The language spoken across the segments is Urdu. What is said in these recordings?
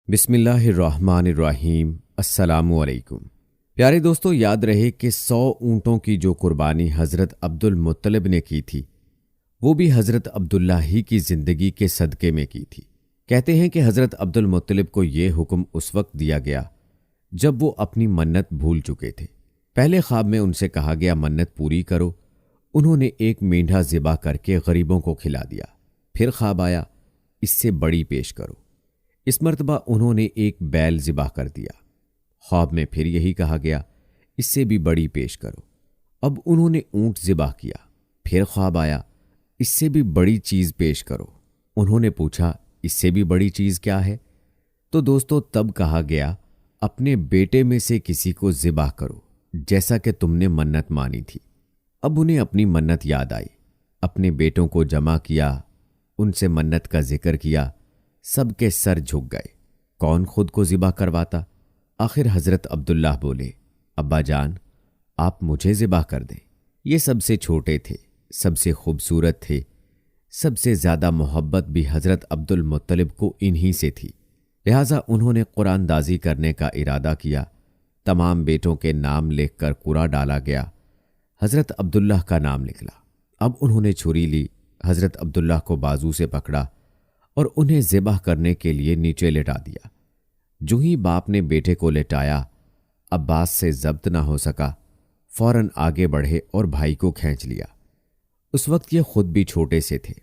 بسم اللہ الرحمن الرحیم۔ السلام علیکم پیارے دوستو، یاد رہے کہ 100 اونٹوں کی جو قربانی حضرت عبد المطلب نے کی تھی وہ بھی حضرت عبداللہ ہی کی زندگی کے صدقے میں کی تھی۔ کہتے ہیں کہ حضرت عبد المطلب کو یہ حکم اس وقت دیا گیا جب وہ اپنی منت بھول چکے تھے۔ پہلے خواب میں ان سے کہا گیا منت پوری کرو، انہوں نے ایک مینڈھا ذبح کر کے غریبوں کو کھلا دیا۔ پھر خواب آیا اس سے بڑی پیش کرو، اس مرتبہ انہوں نے ایک بیل ذبح کر دیا۔ خواب میں پھر یہی کہا گیا اس سے بھی بڑی پیش کرو، اب انہوں نے اونٹ ذبح کیا۔ پھر خواب آیا اس سے بھی بڑی چیز پیش کرو، انہوں نے پوچھا اس سے بھی بڑی چیز کیا ہے؟ تو دوستو تب کہا گیا اپنے بیٹے میں سے کسی کو ذبح کرو جیسا کہ تم نے منت مانی تھی۔ اب انہیں اپنی منت یاد آئی، اپنے بیٹوں کو جمع کیا، ان سے منت کا ذکر کیا، سب کے سر جھک گئے۔ کون خود کو ذبح کرواتا؟ آخر حضرت عبداللہ بولے ابا جان آپ مجھے ذبح کر دیں۔ یہ سب سے چھوٹے تھے، سب سے خوبصورت تھے، سب سے زیادہ محبت بھی حضرت عبد المطلب کو انہی سے تھی، لہٰذا انہوں نے قرآن دازی کرنے کا ارادہ کیا۔ تمام بیٹوں کے نام لکھ کر قرآن ڈالا گیا، حضرت عبداللہ کا نام نکلا۔ اب انہوں نے چھری لی، حضرت عبداللہ کو بازو سے پکڑا اور انہیں ذبح کرنے کے لیے نیچے لٹا دیا۔ جو ہی باپ نے بیٹے کو لٹایا، عباس سے ضبط نہ ہو سکا، فوراً آگے بڑھے اور بھائی کو کھینچ لیا۔ اس وقت یہ خود بھی چھوٹے سے تھے۔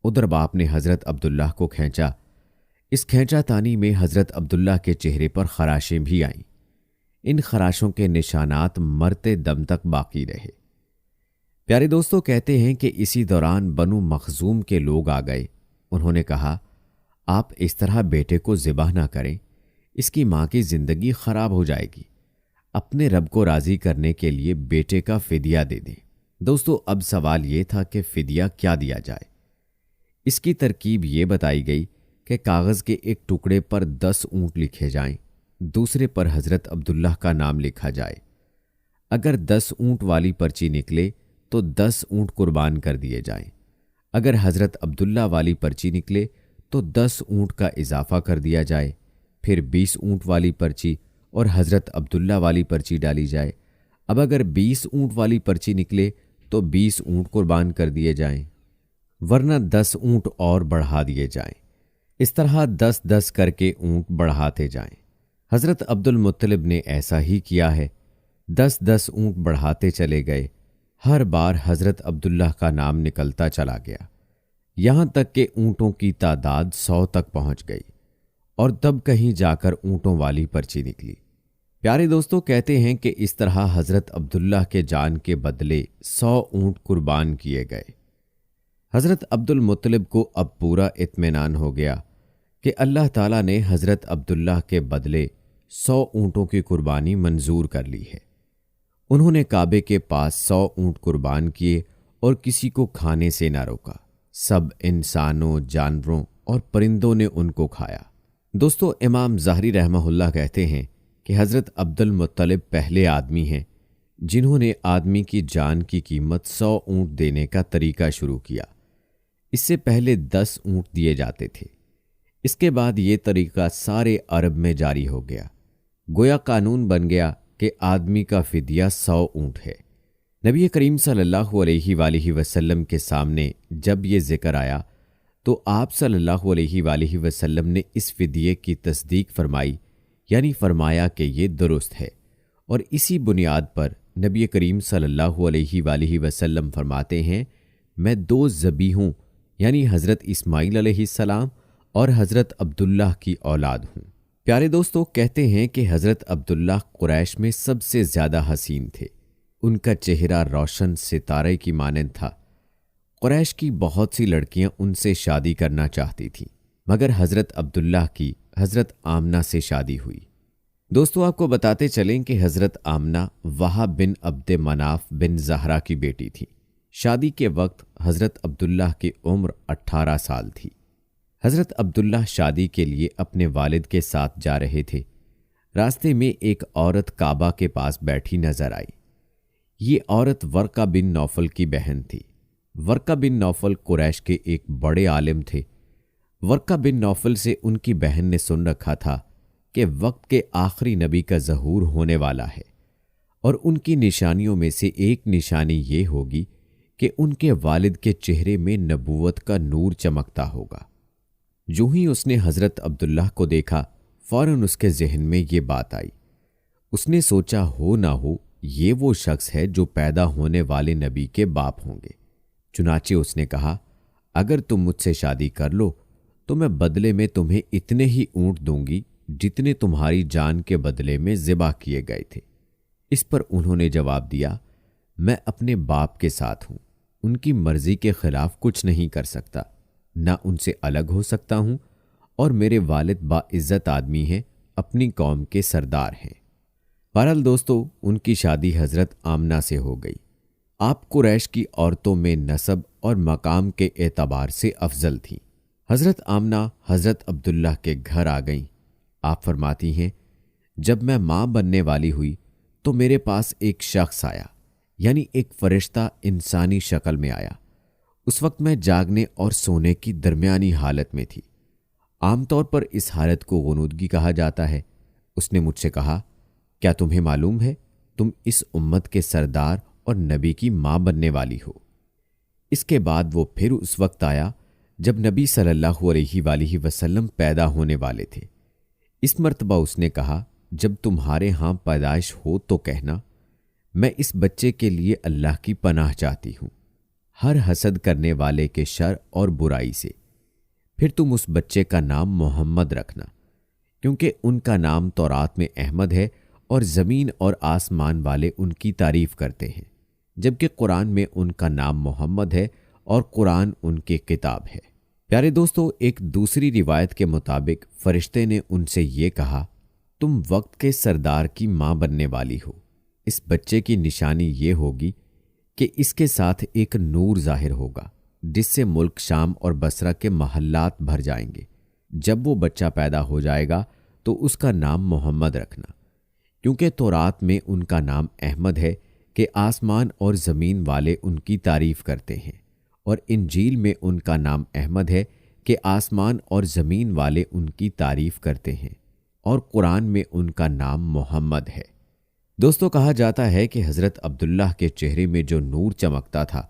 ادھر باپ نے حضرت عبداللہ کو کھینچا۔ اس کھینچا تانی میں حضرت عبداللہ کے چہرے پر خراشیں بھی آئیں۔ ان خراشوں کے نشانات مرتے دم تک باقی رہے۔ پیارے دوستو، کہتے ہیں کہ اسی دوران بنو مخزوم کے لوگ آ گئے۔ انہوں نے کہا آپ اس طرح بیٹے کو ذبح نہ کریں، اس کی ماں کی زندگی خراب ہو جائے گی، اپنے رب کو راضی کرنے کے لیے بیٹے کا فدیہ دے دیں۔ دوستو اب سوال یہ تھا کہ فدیہ کیا دیا جائے۔ اس کی ترکیب یہ بتائی گئی کہ کاغذ کے ایک ٹکڑے پر 10 اونٹ لکھے جائیں، دوسرے پر حضرت عبداللہ کا نام لکھا جائے۔ اگر 10 اونٹ والی پرچی نکلے تو 10 اونٹ قربان کر دیے جائیں، اگر حضرت عبداللہ والی پرچی نکلے تو 10 اونٹ کا اضافہ کر دیا جائے، پھر 20 اونٹ والی پرچی اور حضرت عبداللہ والی پرچی ڈالی جائے۔ اب اگر 20 اونٹ والی پرچی نکلے تو 20 اونٹ قربان کر دیے جائیں، ورنہ 10 اونٹ اور بڑھا دیے جائیں۔ اس طرح 10 کر کے اونٹ بڑھاتے جائیں۔ حضرت عبد المطلب نے ایسا ہی کیا ہے، 10 اونٹ بڑھاتے چلے گئے۔ ہر بار حضرت عبداللہ کا نام نکلتا چلا گیا، یہاں تک کہ اونٹوں کی تعداد 100 تک پہنچ گئی، اور تب کہیں جا کر اونٹوں والی پرچی نکلی۔ پیارے دوستو، کہتے ہیں کہ اس طرح حضرت عبداللہ کے جان کے بدلے 100 اونٹ قربان کیے گئے۔ حضرت عبد المطلب کو اب پورا اطمینان ہو گیا کہ اللہ تعالیٰ نے حضرت عبداللہ کے بدلے 100 اونٹوں کی قربانی منظور کر لی ہے۔ انہوں نے کعبے کے پاس 100 اونٹ قربان کیے اور کسی کو کھانے سے نہ روکا۔ سب انسانوں، جانوروں اور پرندوں نے ان کو کھایا۔ دوستو امام ظاہری رحمہ اللہ کہتے ہیں کہ حضرت عبد المطلب پہلے آدمی ہیں جنہوں نے آدمی کی جان کی قیمت 100 اونٹ دینے کا طریقہ شروع کیا۔ اس سے پہلے 10 اونٹ دیے جاتے تھے۔ اس کے بعد یہ طریقہ سارے عرب میں جاری ہو گیا، گویا قانون بن گیا کہ آدمی کا فدیہ 100 اونٹ ہے۔ نبی کریم صلی اللہ علیہ وآلہ وسلم کے سامنے جب یہ ذکر آیا تو آپ صلی اللہ علیہ وآلہ وسلم نے اس فدیے کی تصدیق فرمائی، یعنی فرمایا کہ یہ درست ہے، اور اسی بنیاد پر نبی کریم صلی اللہ علیہ وآلہ وسلم فرماتے ہیں میں 2 ذبیحوں یعنی حضرت اسماعیل علیہ السلام اور حضرت عبداللہ کی اولاد ہوں۔ پیارے دوستو، کہتے ہیں کہ حضرت عبداللہ قریش میں سب سے زیادہ حسین تھے۔ ان کا چہرہ روشن ستارے کی مانند تھا۔ قریش کی بہت سی لڑکیاں ان سے شادی کرنا چاہتی تھیں، مگر حضرت عبداللہ کی حضرت آمنہ سے شادی ہوئی۔ دوستو آپ کو بتاتے چلیں کہ حضرت آمنہ وہب بن عبد مناف بن زہرہ کی بیٹی تھی۔ شادی کے وقت حضرت عبداللہ کی عمر 18 سال تھی۔ حضرت عبداللہ شادی کے لیے اپنے والد کے ساتھ جا رہے تھے۔ راستے میں ایک عورت کعبہ کے پاس بیٹھی نظر آئی۔ یہ عورت ورقہ بن نوفل کی بہن تھی۔ ورقہ بن نوفل قریش کے ایک بڑے عالم تھے۔ ورقہ بن نوفل سے ان کی بہن نے سن رکھا تھا کہ وقت کے آخری نبی کا ظہور ہونے والا ہے، اور ان کی نشانیوں میں سے ایک نشانی یہ ہوگی کہ ان کے والد کے چہرے میں نبوت کا نور چمکتا ہوگا۔ جو ہی اس نے حضرت عبداللہ کو دیکھا، فوراً اس کے ذہن میں یہ بات آئی۔ اس نے سوچا ہو نہ ہو یہ وہ شخص ہے جو پیدا ہونے والے نبی کے باپ ہوں گے۔ چنانچہ اس نے کہا، اگر تم مجھ سے شادی کر لو تو میں بدلے میں تمہیں اتنے ہی اونٹ دوں گی جتنے تمہاری جان کے بدلے میں ذبح کیے گئے تھے۔ اس پر انہوں نے جواب دیا، میں اپنے باپ کے ساتھ ہوں، ان کی مرضی کے خلاف کچھ نہیں کر سکتا، نہ ان سے الگ ہو سکتا ہوں، اور میرے والد باعزت آدمی ہیں، اپنی قوم کے سردار ہیں۔ بہرحال دوستو، ان کی شادی حضرت آمنہ سے ہو گئی۔ آپ قریش کی عورتوں میں نسب اور مقام کے اعتبار سے افضل تھیں۔ حضرت آمنہ حضرت عبداللہ کے گھر آ گئیں۔ آپ فرماتی ہیں، جب میں ماں بننے والی ہوئی تو میرے پاس ایک شخص آیا، یعنی ایک فرشتہ انسانی شکل میں آیا۔ اس وقت میں جاگنے اور سونے کی درمیانی حالت میں تھی۔ عام طور پر اس حالت کو غنودگی کہا جاتا ہے۔ اس نے مجھ سے کہا، کیا تمہیں معلوم ہے تم اس امت کے سردار اور نبی کی ماں بننے والی ہو؟ اس کے بعد وہ پھر اس وقت آیا جب نبی صلی اللہ علیہ وآلہ وسلم پیدا ہونے والے تھے۔ اس مرتبہ اس نے کہا، جب تمہارے ہاں پیدائش ہو تو کہنا، میں اس بچے کے لیے اللہ کی پناہ چاہتی ہوں، ہر حسد کرنے والے کے شر اور برائی سے۔ پھر تم اس بچے کا نام محمد رکھنا، کیونکہ ان کا نام تورات میں احمد ہے اور زمین اور آسمان والے ان کی تعریف کرتے ہیں، جبکہ قرآن میں ان کا نام محمد ہے اور قرآن ان کی کتاب ہے۔ پیارے دوستو، ایک دوسری روایت کے مطابق فرشتے نے ان سے یہ کہا، تم وقت کے سردار کی ماں بننے والی ہو۔ اس بچے کی نشانی یہ ہوگی کہ اس کے ساتھ ایک نور ظاہر ہوگا جس سے ملک شام اور بصرہ کے محلات بھر جائیں گے۔ جب وہ بچہ پیدا ہو جائے گا تو اس کا نام محمد رکھنا، کیونکہ تورات میں ان کا نام احمد ہے کہ آسمان اور زمین والے ان کی تعریف کرتے ہیں، اور انجیل میں ان کا نام احمد ہے کہ آسمان اور زمین والے ان کی تعریف کرتے ہیں، اور قرآن میں ان کا نام محمد ہے۔ دوستو، کہا جاتا ہے کہ حضرت عبداللہ کے چہرے میں جو نور چمکتا تھا،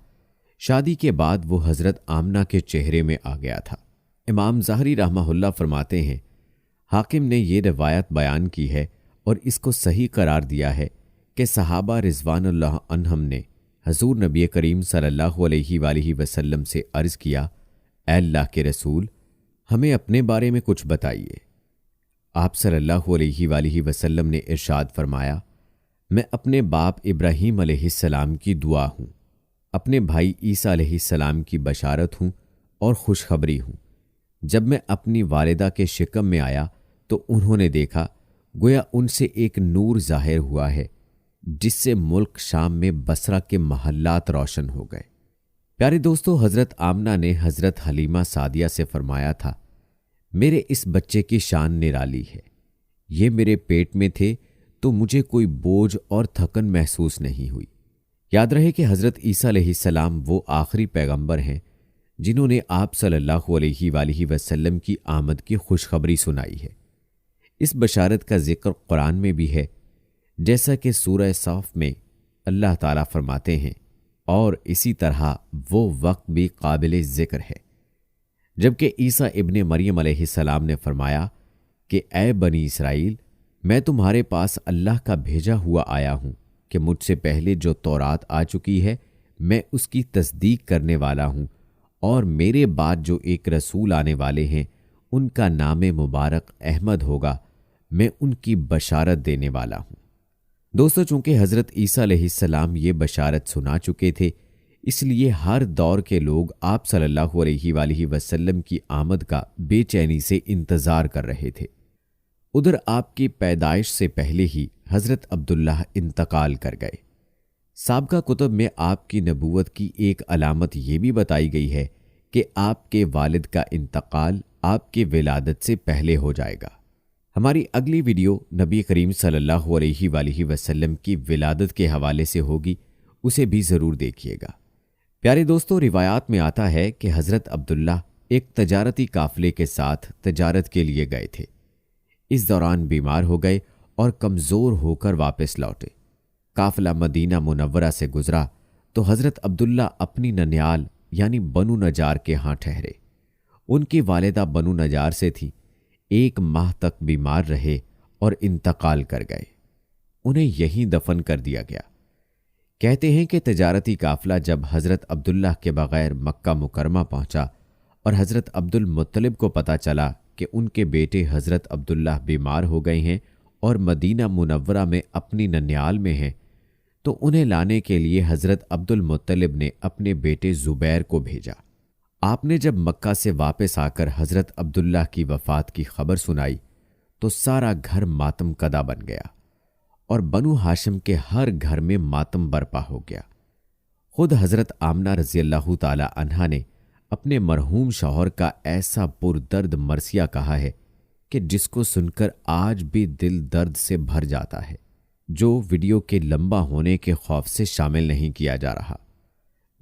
شادی کے بعد وہ حضرت آمنہ کے چہرے میں آ گیا تھا۔ امام ظاہری رحمہ اللہ فرماتے ہیں، حاکم نے یہ روایت بیان کی ہے اور اس کو صحیح قرار دیا ہے کہ صحابہ رضوان اللہ عنہم نے حضور نبی کریم صلی اللہ علیہ وآلہ وسلم سے عرض کیا، اے اللہ کے رسول، ہمیں اپنے بارے میں کچھ بتائیے۔ آپ صلی اللہ علیہ وآلہ وسلم نے ارشاد فرمایا، میں اپنے باپ ابراہیم علیہ السلام کی دعا ہوں، اپنے بھائی عیسیٰ علیہ السلام کی بشارت ہوں اور خوشخبری ہوں۔ جب میں اپنی والدہ کے شکم میں آیا تو انہوں نے دیکھا گویا ان سے ایک نور ظاہر ہوا ہے جس سے ملک شام میں بصرہ کے محلات روشن ہو گئے۔ پیارے دوستو، حضرت آمنہ نے حضرت حلیمہ سعدیہ سے فرمایا تھا، میرے اس بچے کی شان نرالی ہے، یہ میرے پیٹ میں تھے تو مجھے کوئی بوجھ اور تھکن محسوس نہیں ہوئی۔ یاد رہے کہ حضرت عیسیٰ علیہ السلام وہ آخری پیغمبر ہیں جنہوں نے آپ صلی اللہ علیہ وآلہ وسلم کی آمد کی خوشخبری سنائی ہے۔ اس بشارت کا ذکر قرآن میں بھی ہے، جیسا کہ سورہ صاف میں اللہ تعالیٰ فرماتے ہیں، اور اسی طرح وہ وقت بھی قابل ذکر ہے جبکہ عیسیٰ ابن مریم علیہ السلام نے فرمایا کہ اے بنی اسرائیل، میں تمہارے پاس اللہ کا بھیجا ہوا آیا ہوں کہ مجھ سے پہلے جو تورات آ چکی ہے میں اس کی تصدیق کرنے والا ہوں، اور میرے بعد جو ایک رسول آنے والے ہیں ان کا نام مبارک احمد ہوگا، میں ان کی بشارت دینے والا ہوں۔ دوستو، چونکہ حضرت عیسیٰ علیہ السلام یہ بشارت سنا چکے تھے، اس لیے ہر دور کے لوگ آپ صلی اللہ علیہ وآلہ وسلم کی آمد کا بے چینی سے انتظار کر رہے تھے۔ ادھر آپ کی پیدائش سے پہلے ہی حضرت عبداللہ انتقال کر گئے۔ سابقہ کتب میں آپ کی نبوت کی ایک علامت یہ بھی بتائی گئی ہے کہ آپ کے والد کا انتقال آپ کے ولادت سے پہلے ہو جائے گا۔ ہماری اگلی ویڈیو نبی کریم صلی اللہ علیہ وآلہ وسلم کی ولادت کے حوالے سے ہوگی، اسے بھی ضرور دیکھیے گا۔ پیارے دوستو، روایات میں آتا ہے کہ حضرت عبداللہ ایک تجارتی قافلے کے ساتھ تجارت کے لیے گئے تھے۔ اس دوران بیمار ہو گئے اور کمزور ہو کر واپس لوٹے۔ قافلہ مدینہ منورہ سے گزرا تو حضرت عبداللہ اپنی ننیال یعنی بنو نجار کے ہاں ٹھہرے۔ ان کی والدہ بنو نجار سے تھی، 1 ماہ تک بیمار رہے اور انتقال کر گئے۔ انہیں یہیں دفن کر دیا گیا۔ کہتے ہیں کہ تجارتی قافلہ جب حضرت عبداللہ کے بغیر مکہ مکرمہ پہنچا اور حضرت عبد المطلب کو پتہ چلا کہ ان کے بیٹے حضرت عبداللہ بیمار ہو گئے ہیں اور مدینہ منورہ میں اپنی ننیال میں ہیں، تو انہیں لانے کے لیے حضرت عبد المطلب نے اپنے بیٹے زبیر کو بھیجا۔ آپ نے جب مکہ سے واپس آ کر حضرت عبداللہ کی وفات کی خبر سنائی تو سارا گھر ماتم کدا بن گیا اور بنو ہاشم کے ہر گھر میں ماتم برپا ہو گیا۔ خود حضرت آمنہ رضی اللہ تعالی عنہا نے اپنے مرحوم شوہر کا ایسا پردرد مرثیہ کہا ہے کہ جس کو سن کر آج بھی دل درد سے بھر جاتا ہے، جو ویڈیو کے لمبا ہونے کے خوف سے شامل نہیں کیا جا رہا۔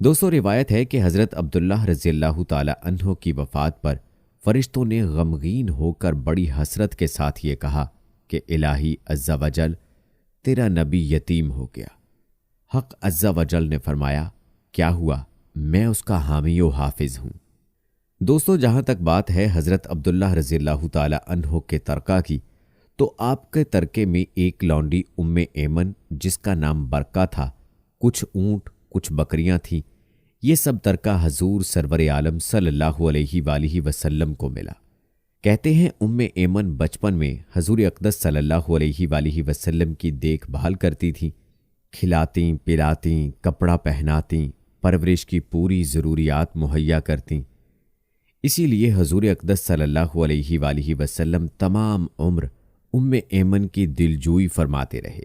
دوستو، روایت ہے کہ حضرت عبداللہ رضی اللہ تعالی عنہ کی وفات پر فرشتوں نے غمگین ہو کر بڑی حسرت کے ساتھ یہ کہا کہ الہی عز و جل، تیرا نبی یتیم ہو گیا۔ حق عز و جل نے فرمایا، کیا ہوا، میں اس کا حامی و حافظ ہوں۔ دوستو، جہاں تک بات ہے حضرت عبداللہ رضی اللہ تعالی عنہ کے ترکہ کی، تو آپ کے ترکے میں ایک لونڈی ام ایمن جس کا نام برکہ تھا، کچھ اونٹ، کچھ بکریاں تھیں۔ یہ سب ترکہ حضور سرور عالم صلی اللہ علیہ وآلہ وسلم کو ملا۔ کہتے ہیں ام ایمن بچپن میں حضور اقدس صلی اللہ علیہ وآلہ وسلم کی دیکھ بھال کرتی تھیں، کھلاتیں پلاتیں، کپڑا پہناتیں، پرورش کی پوری ضروریات مہیا کرتیں۔ اسی لیے حضور اقدس صلی اللہ علیہ وآلہ وسلم تمام عمر ام ایمن کی دلجوئی فرماتے رہے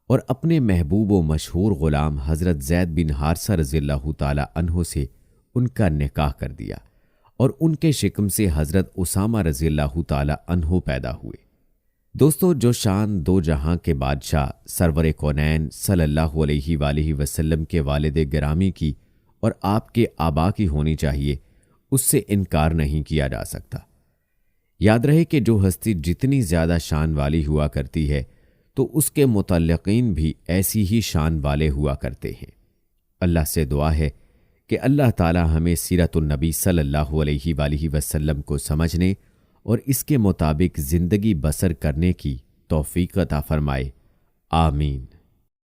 اور اپنے محبوب و مشہور غلام حضرت زید بن حارثہ رضی اللہ تعالی عنہ سے ان کا نکاح کر دیا اور ان کے شکم سے حضرت اسامہ رضی اللہ تعالی عنہ پیدا ہوئے۔ دوستو، جو شان دو جہاں کے بادشاہ سرور کونین صلی اللہ علیہ وآلہ وسلم کے والد گرامی کی اور آپ کے آبا کی ہونی چاہیے، اس سے انکار نہیں کیا جا سکتا۔ یاد رہے کہ جو ہستی جتنی زیادہ شان والی ہوا کرتی ہے تو اس کے متعلقین بھی ایسی ہی شان والے ہوا کرتے ہیں۔ اللہ سے دعا ہے کہ اللہ تعالی ہمیں سیرت النبی صلی اللہ علیہ وآلہ وسلم کو سمجھنے اور اس کے مطابق زندگی بسر کرنے کی توفیق عطا فرمائے، آمین۔